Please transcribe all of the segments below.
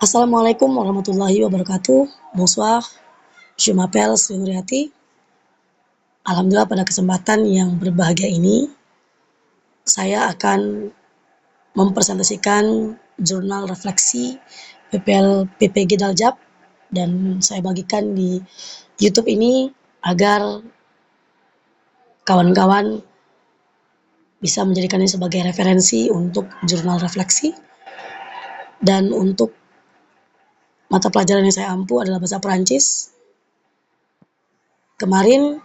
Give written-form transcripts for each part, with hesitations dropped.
Assalamualaikum warahmatullahi wabarakatuh. Bonsoir, je m'appelle Sri Nuryati. Alhamdulillah pada kesempatan yang berbahagia ini, saya akan mempresentasikan jurnal refleksi PPL PPG Daljab dan saya bagikan di YouTube ini agar kawan-kawan bisa menjadikannya sebagai referensi untuk jurnal refleksi. Dan untuk mata pelajaran yang saya ampu adalah bahasa Perancis. Kemarin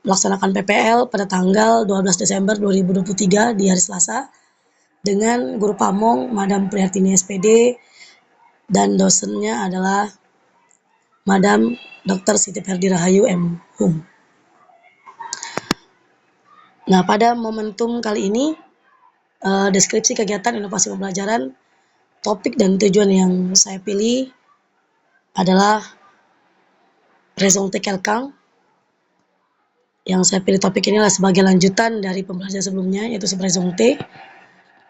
melaksanakan PPL pada tanggal 12 Desember 2023 di hari Selasa dengan guru pamong Madam Prihartini SPD dan dosennya adalah Madam Dr. Siti Ferdi Rahayu M. Hum. Nah, pada momentum kali ini, deskripsi kegiatan inovasi pembelajaran, topik dan tujuan yang saya pilih adalah raison d'être quelqu'un. Yang saya pilih topik ini adalah sebagai lanjutan dari pembelajaran sebelumnya, yaitu raison d'être.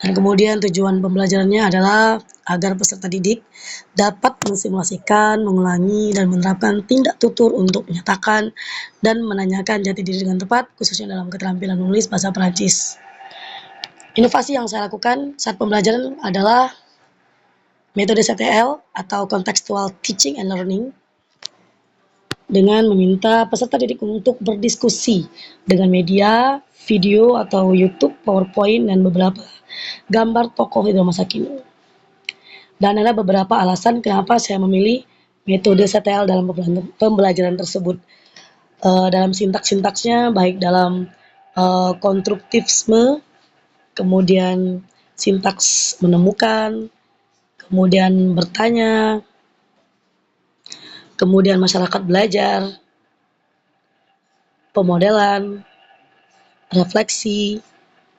Dan kemudian tujuan pembelajarannya adalah agar peserta didik dapat mensimulasikan, mengulangi, dan menerapkan tindak tutur untuk menyatakan dan menanyakan jati diri dengan tepat, khususnya dalam keterampilan menulis bahasa Perancis. Inovasi yang saya lakukan saat pembelajaran adalah metode CTL atau Contextual Teaching and Learning, dengan meminta peserta didik untuk berdiskusi dengan media, video atau YouTube, PowerPoint, dan beberapa gambar tokoh di masa kini. Dan ada beberapa alasan kenapa saya memilih metode CTL dalam pembelajaran tersebut. Dalam sintaks-sintaksnya, baik dalam konstruktivisme, kemudian sintaks menemukan, kemudian bertanya, kemudian masyarakat belajar, pemodelan, refleksi,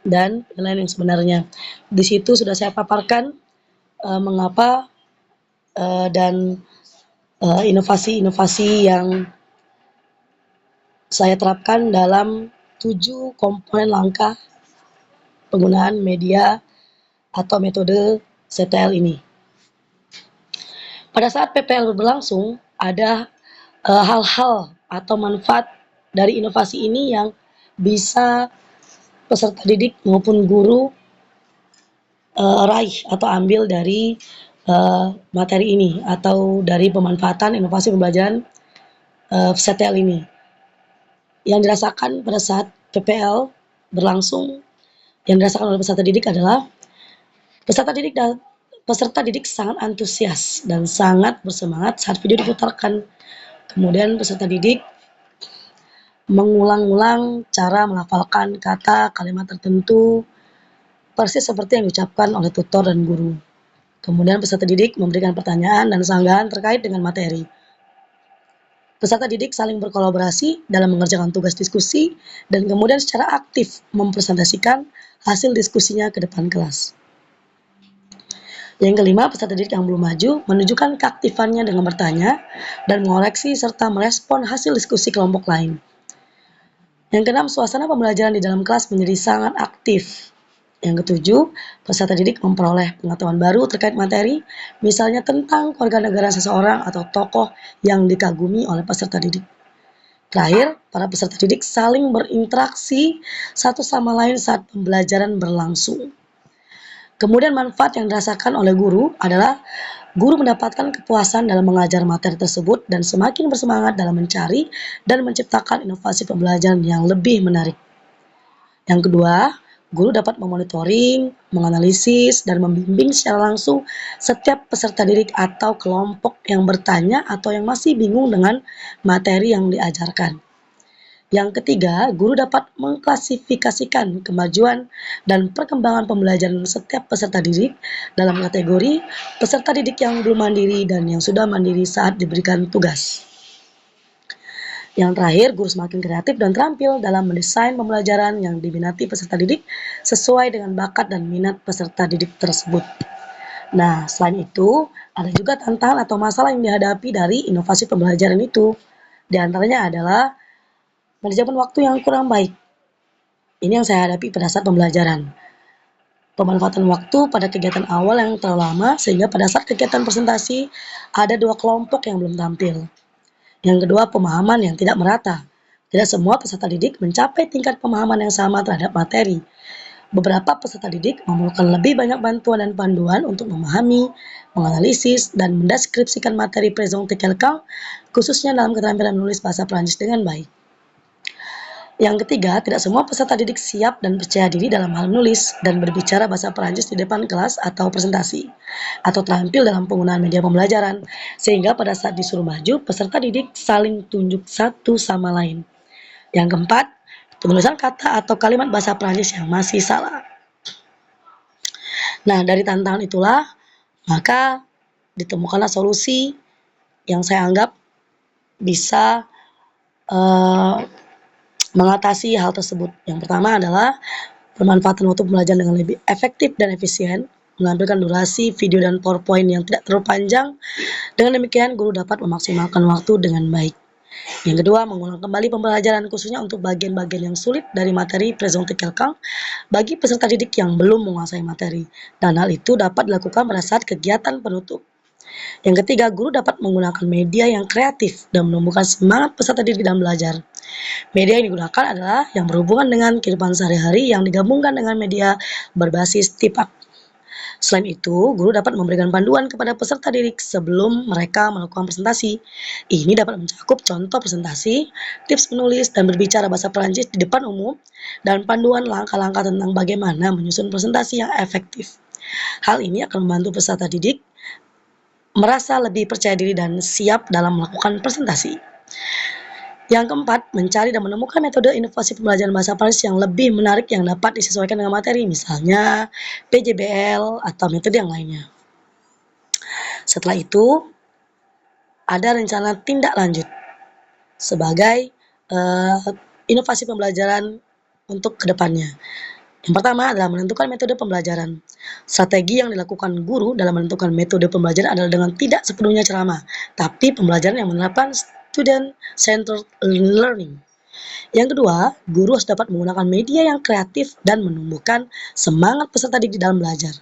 dan lain-lain yang sebenarnya. Di situ sudah saya paparkan mengapa dan inovasi-inovasi yang saya terapkan dalam 7 komponen langkah penggunaan media atau metode CTL ini. Pada saat PPL berlangsung, ada hal-hal atau manfaat dari inovasi ini yang bisa peserta didik maupun guru raih atau ambil dari materi ini atau dari pemanfaatan inovasi pembelajaran CTL ini. Yang dirasakan pada saat PPL berlangsung, yang dirasakan oleh peserta didik adalah peserta didik sangat antusias dan sangat bersemangat saat video diputarkan. Kemudian peserta didik mengulang-ulang cara melafalkan kata kalimat tertentu persis seperti yang diucapkan oleh tutor dan guru. Kemudian peserta didik memberikan pertanyaan dan sanggahan terkait dengan materi. Peserta didik saling berkolaborasi dalam mengerjakan tugas diskusi dan kemudian secara aktif mempresentasikan hasil diskusinya ke depan kelas. Yang kelima, peserta didik yang belum maju menunjukkan keaktifannya dengan bertanya dan mengoreksi serta merespon hasil diskusi kelompok lain. Yang keenam, suasana pembelajaran di dalam kelas menjadi sangat aktif. Yang ketujuh, peserta didik memperoleh pengetahuan baru terkait materi, misalnya tentang kewarganegaraan seseorang atau tokoh yang dikagumi oleh peserta didik. Terakhir, para peserta didik saling berinteraksi satu sama lain saat pembelajaran berlangsung. Kemudian manfaat yang dirasakan oleh guru adalah guru mendapatkan kepuasan dalam mengajar materi tersebut dan semakin bersemangat dalam mencari dan menciptakan inovasi pembelajaran yang lebih menarik. Yang kedua, guru dapat memonitoring, menganalisis, dan membimbing secara langsung setiap peserta didik atau kelompok yang bertanya atau yang masih bingung dengan materi yang diajarkan. Yang ketiga, guru dapat mengklasifikasikan kemajuan dan perkembangan pembelajaran setiap peserta didik dalam kategori peserta didik yang belum mandiri dan yang sudah mandiri saat diberikan tugas. Yang terakhir, guru semakin kreatif dan terampil dalam mendesain pembelajaran yang diminati peserta didik sesuai dengan bakat dan minat peserta didik tersebut. Nah, selain itu, ada juga tantangan atau masalah yang dihadapi dari inovasi pembelajaran itu. Di antaranya adalah manajemen waktu yang kurang baik. Ini yang saya hadapi pada saat pembelajaran. Pemanfaatan waktu pada kegiatan awal yang terlalu lama sehingga pada saat kegiatan presentasi ada 2 kelompok yang belum tampil. Yang kedua, pemahaman yang tidak merata. Tidak semua peserta didik mencapai tingkat pemahaman yang sama terhadap materi. Beberapa peserta didik memerlukan lebih banyak bantuan dan panduan untuk memahami, menganalisis, dan mendeskripsikan materi présenter quelqu'un, khususnya dalam keterampilan menulis bahasa Prancis dengan baik. Yang ketiga, tidak semua peserta didik siap dan percaya diri dalam hal menulis dan berbicara bahasa Perancis di depan kelas atau presentasi, atau terampil dalam penggunaan media pembelajaran, sehingga pada saat disuruh maju, peserta didik saling tunjuk satu sama lain. Yang keempat, penulisan kata atau kalimat bahasa Perancis yang masih salah. Nah, dari tantangan itulah, maka ditemukanlah solusi yang saya anggap bisa mengatasi hal tersebut. Yang pertama adalah pemanfaatan waktu pembelajaran dengan lebih efektif dan efisien, menampilkan durasi video dan PowerPoint yang tidak terlalu panjang. Dengan demikian, guru dapat memaksimalkan waktu dengan baik. Yang kedua, mengulang kembali pembelajaran khususnya untuk bagian-bagian yang sulit dari materi présenter quelqu'un bagi peserta didik yang belum menguasai materi. Dan hal itu dapat dilakukan pada saat kegiatan penutup. Yang ketiga, guru dapat menggunakan media yang kreatif dan menumbuhkan semangat peserta didik dalam belajar. Media yang digunakan adalah yang berhubungan dengan kehidupan sehari-hari yang digabungkan dengan media berbasis tipak. Selain itu, guru dapat memberikan panduan kepada peserta didik sebelum mereka melakukan presentasi. Ini dapat mencakup contoh presentasi, tips menulis dan berbicara bahasa Perancis di depan umum, dan panduan langkah-langkah tentang bagaimana menyusun presentasi yang efektif. Hal ini akan membantu peserta didik merasa lebih percaya diri dan siap dalam melakukan presentasi. Yang keempat, mencari dan menemukan metode inovasi pembelajaran bahasa Perancis yang lebih menarik yang dapat disesuaikan dengan materi, misalnya PJBL atau metode yang lainnya. Setelah itu, ada rencana tindak lanjut sebagai inovasi pembelajaran untuk kedepannya. Yang pertama adalah menentukan metode pembelajaran. Strategi yang dilakukan guru dalam menentukan metode pembelajaran adalah dengan tidak sepenuhnya ceramah, tapi pembelajaran yang menerapkan student-centered learning. Yang kedua, guru harus dapat menggunakan media yang kreatif dan menumbuhkan semangat peserta didik dalam belajar.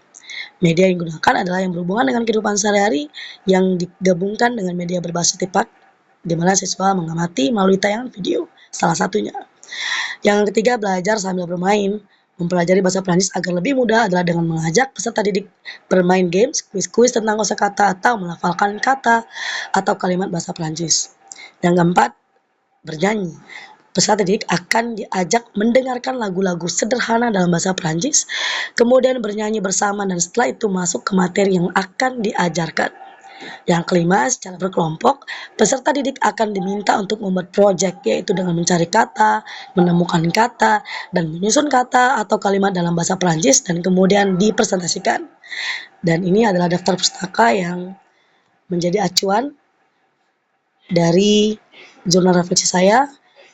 Media yang digunakan adalah yang berhubungan dengan kehidupan sehari-hari yang digabungkan dengan media berbasis tipak, di mana siswa mengamati melalui tayangan video, salah satunya. Yang ketiga, belajar sambil bermain. Mempelajari bahasa Prancis agar lebih mudah adalah dengan mengajak peserta didik bermain games, kuis-kuis tentang kosakata atau melafalkan kata atau kalimat bahasa Prancis. Yang keempat, bernyanyi. Peserta didik akan diajak mendengarkan lagu-lagu sederhana dalam bahasa Prancis, kemudian bernyanyi bersama dan setelah itu masuk ke materi yang akan diajarkan. Yang kelima, secara berkelompok, peserta didik akan diminta untuk membuat proyek, yaitu dengan mencari kata, menemukan kata, dan menyusun kata atau kalimat dalam bahasa Prancis dan kemudian dipresentasikan. Dan ini adalah daftar pustaka yang menjadi acuan dari jurnal refleksi saya.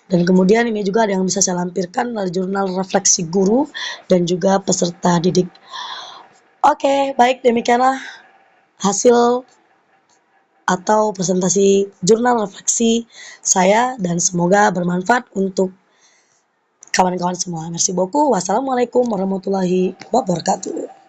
Dan kemudian ini juga ada yang bisa saya lampirkan dari jurnal refleksi guru dan juga peserta didik. Oke, baik, demikianlah hasil atau presentasi jurnal refleksi saya dan semoga bermanfaat untuk kawan-kawan semua. Merci beaucoup. Wassalamualaikum warahmatullahi wabarakatuh.